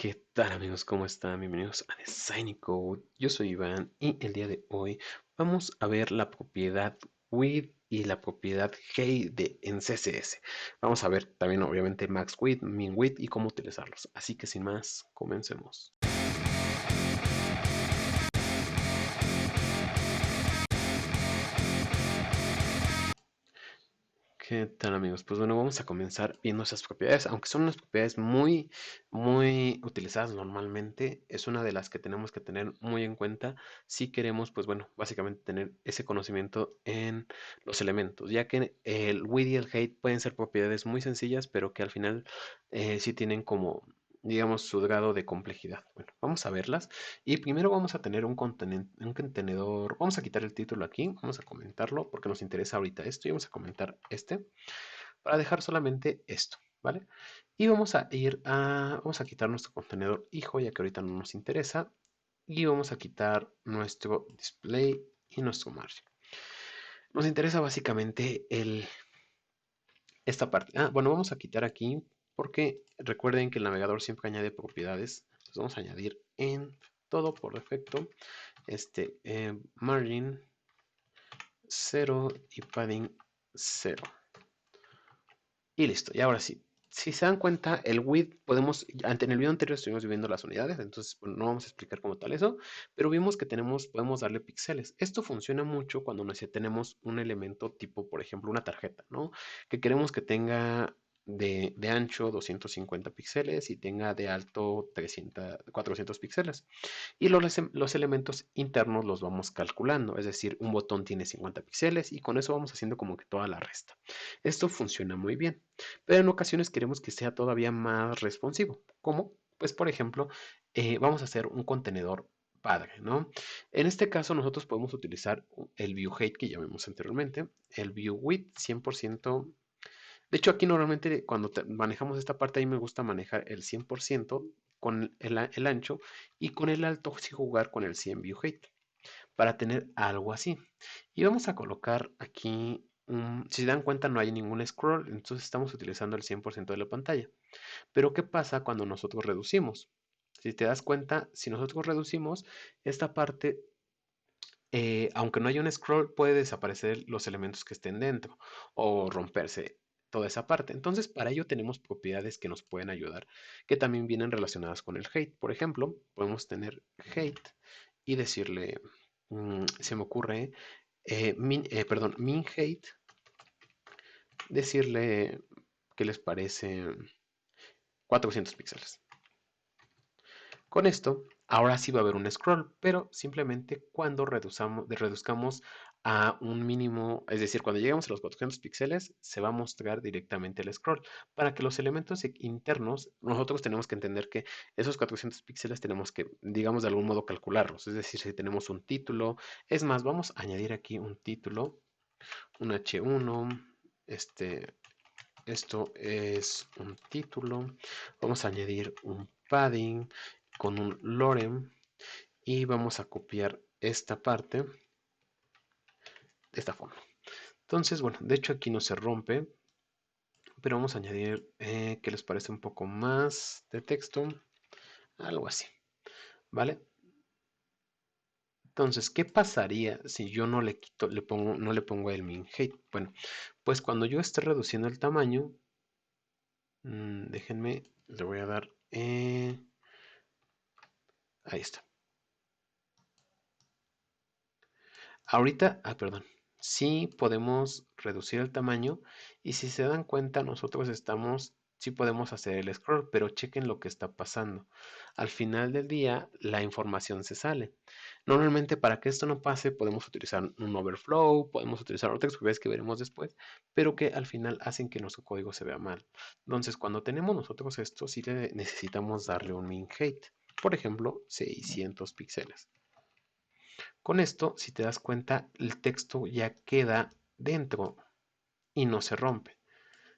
¿Qué tal amigos? ¿Cómo están? Bienvenidos a Design Code. Yo soy Iván y el día de hoy vamos a ver la propiedad width y la propiedad height en CSS. Vamos a ver también obviamente max width, min width y cómo utilizarlos. Así que sin más, comencemos. ¿Qué tal amigos? Pues bueno, vamos a comenzar viendo esas propiedades, aunque son unas propiedades muy utilizadas normalmente, es una de las que tenemos que tener muy en cuenta si queremos, pues bueno, básicamente tener ese conocimiento en los elementos, ya que el width y el height pueden ser propiedades muy sencillas, pero que al final sí tienen como, digamos, su grado de complejidad. Bueno, vamos a verlas y primero vamos a tener un contenedor, vamos a quitar el título aquí, vamos a comentarlo porque nos interesa ahorita esto y vamos a comentar este para dejar solamente esto, ¿vale? Y vamos a quitar nuestro contenedor hijo ya que ahorita no nos interesa y vamos a quitar nuestro display y nuestro margin. Nos interesa básicamente esta parte. Bueno, vamos a quitar aquí porque recuerden que el navegador siempre añade propiedades. Entonces vamos a añadir en todo por defecto margin 0 y padding 0. Y listo, y ahora sí. Si se dan cuenta, el width en el video anterior estuvimos viendo las unidades, entonces bueno, no vamos a explicar como tal eso, pero vimos que podemos darle píxeles. Esto funciona mucho cuando tenemos un elemento tipo, por ejemplo, una tarjeta, ¿no? Que queremos que tenga de ancho 250 píxeles y tenga de alto 400 píxeles. Y los elementos internos los vamos calculando, es decir, un botón tiene 50 píxeles y con eso vamos haciendo como que toda la resta. Esto funciona muy bien, pero en ocasiones queremos que sea todavía más responsivo. ¿Cómo? Pues por ejemplo, vamos a hacer un contenedor padre, ¿no? En este caso nosotros podemos utilizar el view height que ya vimos anteriormente, el view width 100%. De hecho, aquí normalmente cuando manejamos esta parte, ahí me gusta manejar el 100% con el ancho y con el alto sí jugar con el 100 view height para tener algo así. Y vamos a colocar aquí, si se dan cuenta no hay ningún scroll, entonces estamos utilizando el 100% de la pantalla. Pero ¿qué pasa cuando nosotros reducimos? Si te das cuenta, si nosotros reducimos esta parte, aunque no haya un scroll, puede desaparecer los elementos que estén dentro o romperse toda esa parte. Entonces, para ello tenemos propiedades que nos pueden ayudar, que también vienen relacionadas con el height. Por ejemplo, podemos tener height y decirle, se me ocurre, min height, decirle que les parece 400 píxeles. Con esto, ahora sí va a haber un scroll, pero simplemente cuando reduzcamos a un mínimo, es decir, cuando lleguemos a los 400 píxeles, se va a mostrar directamente el scroll. Para que los elementos internos, nosotros tenemos que entender que esos 400 píxeles tenemos que, digamos, de algún modo calcularlos. Es decir, si tenemos un título, es más, vamos a añadir aquí un título, un H1, esto es un título. Vamos a añadir un padding con un lorem y vamos a copiar esta parte de esta forma. Entonces, bueno, de hecho aquí no se rompe, pero vamos a añadir que les parece un poco más de texto, algo así, ¿vale? Entonces, ¿qué pasaría si yo no le quito, no le pongo el min height? Bueno, pues cuando yo esté reduciendo el tamaño, déjenme, le voy a dar, ahí está. Ahorita, perdón, sí podemos reducir el tamaño y si se dan cuenta nosotros sí podemos hacer el scroll, pero chequen lo que está pasando. Al final del día la información se sale. Normalmente para que esto no pase podemos utilizar un overflow, podemos utilizar otras propiedades que veremos después, pero que al final hacen que nuestro código se vea mal. Entonces cuando tenemos nosotros esto sí necesitamos darle un min height, por ejemplo 600 píxeles. Con esto, si te das cuenta, el texto ya queda dentro y no se rompe.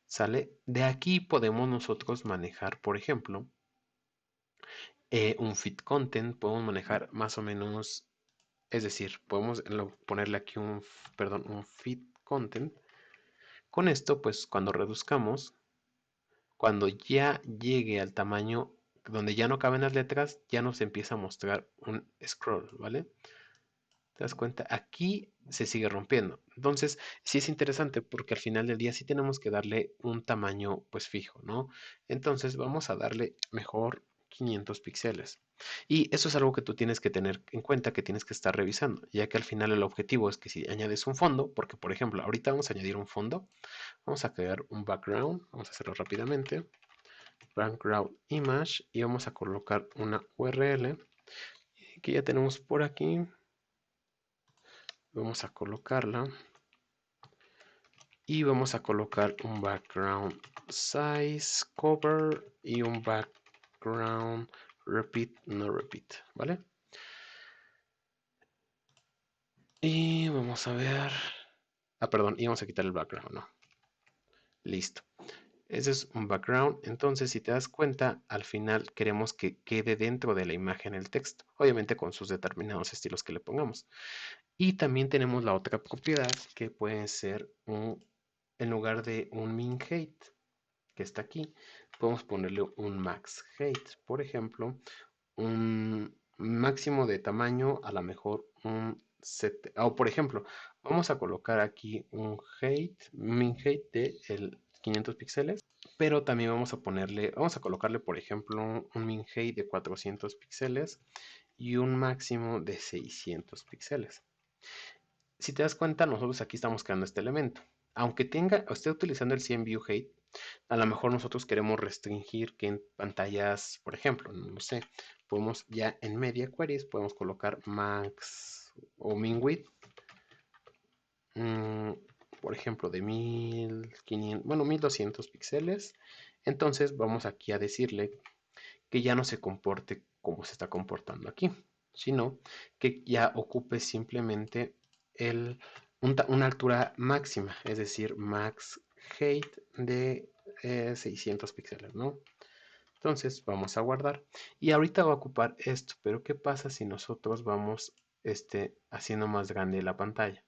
¿Sale? De aquí podemos nosotros manejar, por ejemplo, un fit content. Podemos manejar más o menos, es decir, podemos ponerle aquí un fit content. Con esto, pues cuando reduzcamos, cuando ya llegue al tamaño donde ya no caben las letras, ya nos empieza a mostrar un scroll, ¿vale? ¿Te das cuenta? Aquí se sigue rompiendo. Entonces, sí es interesante porque al final del día sí tenemos que darle un tamaño pues fijo, ¿no? Entonces vamos a darle mejor 500 píxeles. Y eso es algo que tú tienes que tener en cuenta, que tienes que estar revisando, ya que al final el objetivo es que si añades un fondo, porque por ejemplo, ahorita vamos a añadir un fondo, vamos a crear un background, vamos a hacerlo rápidamente, background image, y vamos a colocar una URL que ya tenemos por aquí. Vamos a colocarla y vamos a colocar un background size cover y un background repeat no repeat, ¿vale? Y vamos a ver, perdón, y vamos a quitar el background, ¿no? Listo. Ese es un background. Entonces, si te das cuenta, al final queremos que quede dentro de la imagen el texto, obviamente con sus determinados estilos que le pongamos. Y también tenemos la otra propiedad que puede ser en lugar de un min height que está aquí, podemos ponerle un max height. Por ejemplo, un máximo de tamaño, a lo mejor un set. O por ejemplo, vamos a colocar aquí un height, min height de el 500 píxeles, pero también vamos a colocarle, por ejemplo, un min height de 400 píxeles y un máximo de 600 píxeles. Si te das cuenta, nosotros aquí estamos creando este elemento. Aunque esté utilizando el CMView Height, a lo mejor nosotros queremos restringir que en pantallas, por ejemplo, no sé, podemos ya en Media Queries, podemos colocar max o min width, mm, por ejemplo, de 1500, bueno, 1200 píxeles. Entonces vamos aquí a decirle que ya no se comporte como se está comportando aquí, sino que ya ocupe simplemente una altura máxima, es decir, max height de 600 píxeles, ¿no? Entonces vamos a guardar y ahorita va a ocupar esto, pero ¿qué pasa si nosotros vamos haciendo más grande la pantalla?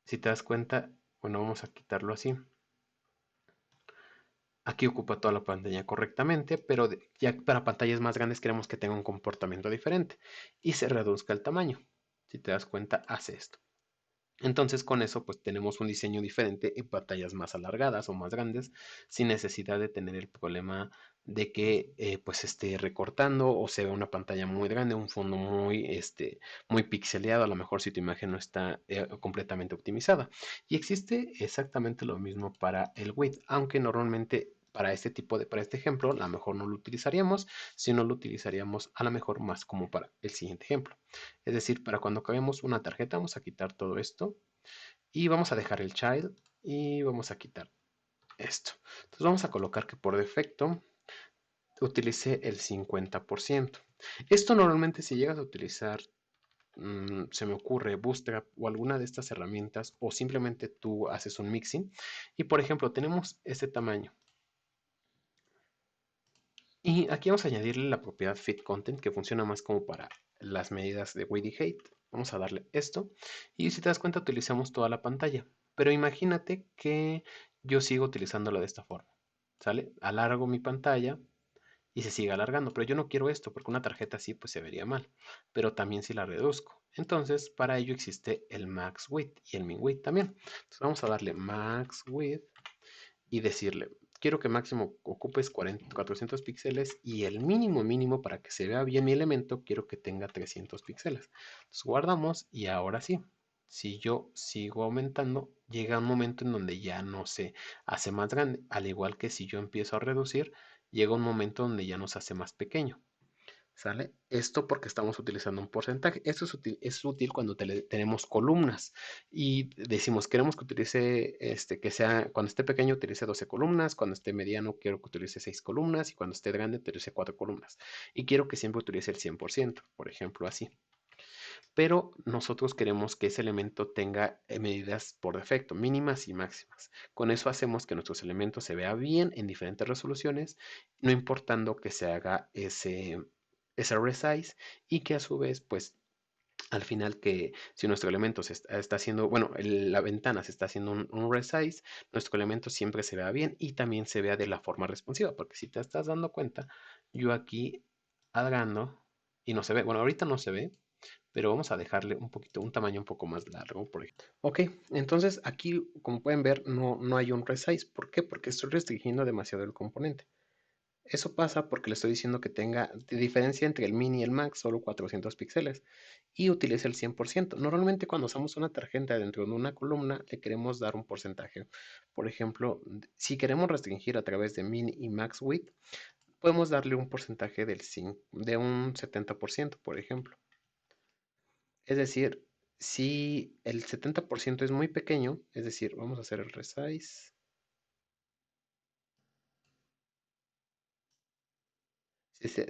Si te das cuenta, bueno, vamos a quitarlo así. Aquí ocupa toda la pantalla correctamente, pero ya para pantallas más grandes queremos que tenga un comportamiento diferente y se reduzca el tamaño. Si te das cuenta, hace esto. Entonces con eso pues tenemos un diseño diferente en pantallas más alargadas o más grandes sin necesidad de tener el problema de que pues esté recortando o se vea una pantalla muy grande, un fondo muy pixeleado, a lo mejor si tu imagen no está completamente optimizada. Y existe exactamente lo mismo para el width, aunque normalmente para este ejemplo, a lo mejor no lo utilizaríamos, sino lo utilizaríamos a lo mejor más como para el siguiente ejemplo. Es decir, para cuando acabemos una tarjeta, vamos a quitar todo esto y vamos a dejar el child y vamos a quitar esto. Entonces vamos a colocar que por defecto utilice el 50%. Esto normalmente si llegas a utilizar, se me ocurre Bootstrap o alguna de estas herramientas o simplemente tú haces un mixing y por ejemplo tenemos este tamaño. Y aquí vamos a añadirle la propiedad fit content que funciona más como para las medidas de width y height. Vamos a darle esto y si te das cuenta utilizamos toda la pantalla. Pero imagínate que yo sigo utilizándolo de esta forma. ¿Sale? Alargo mi pantalla y se sigue alargando, pero yo no quiero esto porque una tarjeta así pues se vería mal, pero también si la reduzco. Entonces para ello existe el max width y el min width también. Entonces vamos a darle max width y decirle, quiero que máximo ocupes 400 píxeles y el mínimo para que se vea bien mi elemento, quiero que tenga 300 píxeles. Entonces guardamos y ahora sí, si yo sigo aumentando, llega un momento en donde ya no se hace más grande, al igual que si yo empiezo a reducir, llega un momento donde ya nos hace más pequeño. ¿Sale? Esto porque estamos utilizando un porcentaje. Esto es útil cuando tenemos columnas y decimos, queremos que utilice, que sea, cuando esté pequeño utilice 12 columnas, cuando esté mediano quiero que utilice 6 columnas y cuando esté grande utilice 4 columnas. Y quiero que siempre utilice el 100%, por ejemplo, así. Pero nosotros queremos que ese elemento tenga medidas por defecto, mínimas y máximas. Con eso hacemos que nuestros elementos se vean bien en diferentes resoluciones, no importando que se haga ese resize y que a su vez, pues al final que si nuestro elemento está haciendo, bueno, la ventana se está haciendo un resize, nuestro elemento siempre se vea bien y también se vea de la forma responsiva, porque si te estás dando cuenta, yo aquí alargando y no se ve. Bueno, ahorita no se ve, pero vamos a dejarle un poquito, un tamaño un poco más largo, por ejemplo. Ok, entonces aquí, como pueden ver, no hay un resize. ¿Por qué? Porque estoy restringiendo demasiado el componente. Eso pasa porque le estoy diciendo que tenga de diferencia entre el min y el max solo 400 píxeles y utilice el 100%. Normalmente cuando usamos una tarjeta dentro de una columna le queremos dar un porcentaje. Por ejemplo, si queremos restringir a través de min y max width, podemos darle un porcentaje de un 70%, por ejemplo. Es decir, si el 70% es muy pequeño, es decir, vamos a hacer el resize.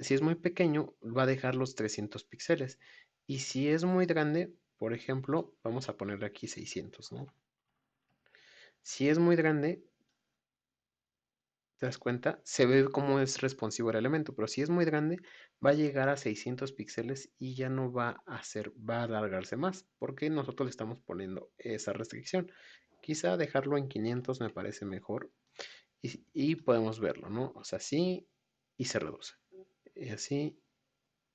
Si es muy pequeño, va a dejar los 300 píxeles. Y si es muy grande, por ejemplo, vamos a ponerle aquí 600, ¿no? Si es muy grande, ¿te das cuenta? Se ve cómo es responsivo el elemento, pero si es muy grande, va a llegar a 600 píxeles y ya no va a alargarse más, porque nosotros le estamos poniendo esa restricción. Quizá dejarlo en 500 me parece mejor y podemos verlo, ¿no? O sea, así y se reduce. Y así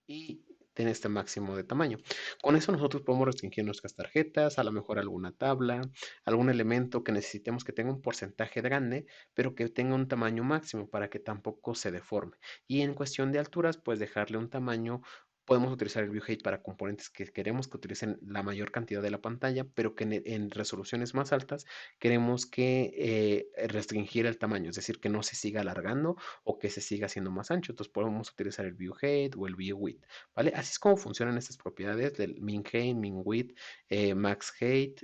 y tiene este máximo de tamaño. Con eso nosotros podemos restringir nuestras tarjetas, a lo mejor alguna tabla, algún elemento que necesitemos que tenga un porcentaje grande, pero que tenga un tamaño máximo para que tampoco se deforme. Y en cuestión de alturas, pues dejarle un tamaño. Podemos utilizar el view height para componentes que queremos que utilicen la mayor cantidad de la pantalla, pero que en resoluciones más altas queremos que restringir el tamaño, es decir, que no se siga alargando o que se siga haciendo más ancho. Entonces podemos utilizar el view height o el view width, ¿vale? Así es como funcionan estas propiedades del min height, min width, max height,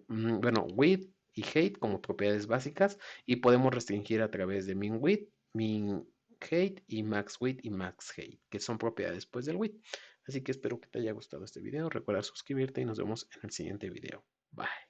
bueno, width y height como propiedades básicas y podemos restringir a través de min width, min height y max width y max height, que son propiedades pues del width. Así que espero que te haya gustado este video. Recuerda suscribirte y nos vemos en el siguiente video. Bye.